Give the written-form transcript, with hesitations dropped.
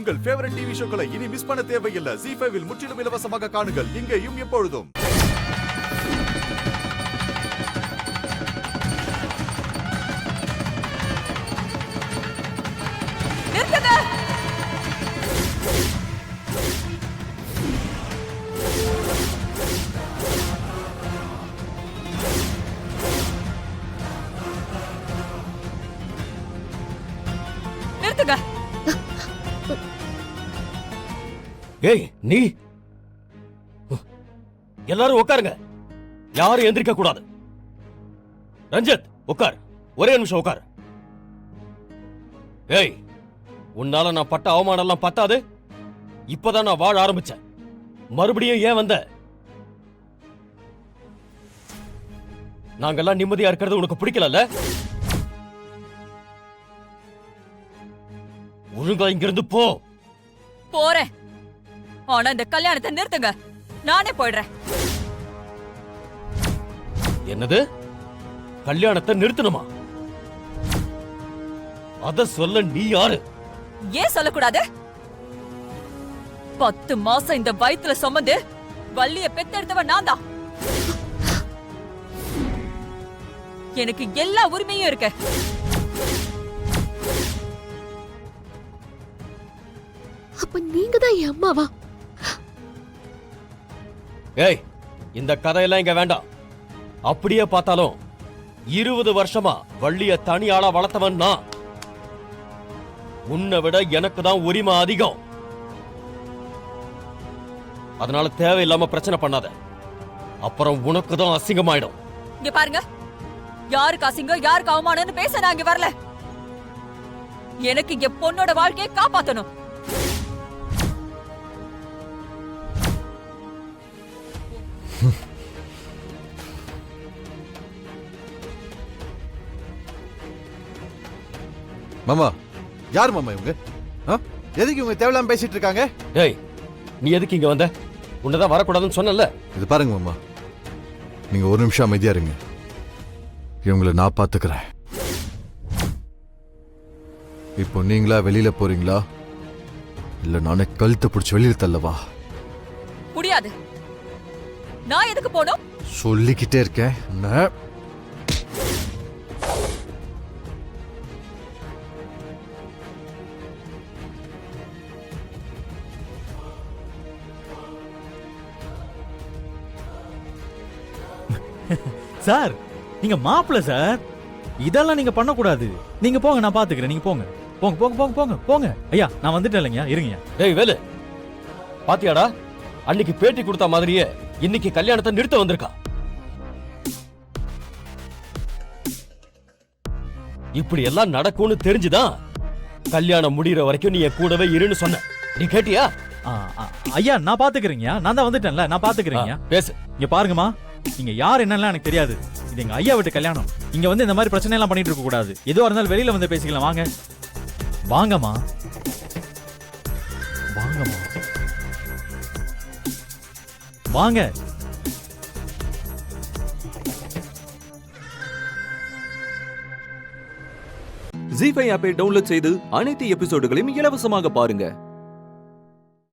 உங்கள் favourite TV ஷோக்களை இனி miss பண்ண தேவையில்லை. ZEE5 இல் முற்றிலும் இலவசமாக காணுங்கள். இங்கேயும் எப்பொழுதும். நிறுத்துங்க. ஏய், நீ எல்லாரும் உட்காருங்க. யாரும் எந்திரிக்க கூடாது. ரஞ்சித், உட்கார். ஒரே நிமிஷம் உட்கார். ஏய், உன்னால நான் பட்ட அவமானம் எல்லாம் பத்தாது. இப்பதான் நான் வாழ ஆரம்பிச்சேன். மறுபடியும் ஏன் வந்த? நாங்கெல்லாம் நிம்மதியா இருக்கிறது உனக்கு பிடிக்கல? ஒழுங்கா இங்கிருந்து போ. போறேன். ஆனா இந்த கல்யாணத்தை நிறுத்துங்க. நானே போயிடுறேன். என்னது? கல்யாணத்தை நிறுத்தணுமா? அத சொல்ல நீ யாரு? ஏன் சொல்லக்கூடாது? 10 மாசம் இந்த வயித்துல சுமந்து வள்ளிய பெத்தெடுத்தவன் நான் தான். எனக்கு எல்லா உரிமையும் இருக்கு. அப்ப நீங்க தான் என் அம்மாவா? ஏய், இந்த கதையெல்லாம் இங்க வேண்டாம். அப்படியே பார்த்தாலும் 20 வருஷமா வள்ளிய தனியாளா வளர்த்தவன் நான். உன்னை விட எனக்கு தான் உரிமை அதிகம். அதனால தேவையில்லாம பிரச்சனை பண்ணாத. அப்புறம் உனக்கு தான் அசிங்கமாயிடும். இங்க பாருங்க, யாருக்கு அசிங்கம் யாருக்கு அவமானம்னு பேச நான் இங்க வரல. எனக்கு இங்க பொண்ணோட வாழ்க்கையை காப்பாத்தணும். மாமா, யார் மாமா இவங்க? எதுக்கு இவங்க தேவையில்லாம பேசிட்டு இருக்காங்க? ஏய், நீ எதுக்கு இங்க வந்த? உன்னதான் வரக்கூடாதுன்னு சொன்னல. இது பாருங்க மாமா, நீங்க ஒரு நிமிஷம் அமைதியா இருங்க. இவங்களை நான் பாத்துக்கிறேன். இப்போ நீங்களா வெளியில போறீங்களா, இல்ல நானே கழுத்தை பிடிச்சி வெளியில தள்ளவா? முடியாது. நான் எதுக்கு போனோம்? சொல்லிக்கிட்டே இருக்கேன். சார், நீங்க மாப்பிள்ள சார். இதெல்லாம் நீங்க பண்ண கூடாது. நீங்க போங்க, நான் பாத்துக்கிறேன். நீங்க போங்க போங்க போங்க போங்க போங்க போங்க. ஐயா, நான் வந்துட்டேன் இல்லைங்க, இருங்க. ஏய் வேலு, பாத்தியாடா, அன்னைக்கு பேட்டி கொடுத்த மாதிரியே இன்னைக்கு கல்யாணத்தை நிறுத்த வந்திருக்கா. இப்படி எல்லாம் நடக்கும்னு தெரிஞ்சுதான் கல்யாணம் முடிகிற வரைக்கும் நீ என் கூடவே இருன்னு சொன்ன. நீ கேட்டியா? ஐயா, நான் பாத்துக்கிறேங்க. நான் தான் வந்துட்டேன்ல, நான் பாத்துக்கிறேங்க. பேசு. இங்க பாருங்கம்மா, நீங்க யார் என்னெல்லாம் எனக்கு தெரியாது. இது எங்க ஐயா வீட்டு கல்யாணம். இங்க வந்து இந்த மாதிரி பிரச்சனை எல்லாம் பண்ணிட்டு இருக்க கூடாது. எதுவா இருந்தாலும் வெளியில வந்து பேசிக்கலாம். வாங்க வாங்கம்மா, வாங்கம்மா, வாங்க. ZEE5 ஆப்பை டவுன்லோட் செய்து அனைத்து எபிசோடுகளையும் இலவசமாக பாருங்க.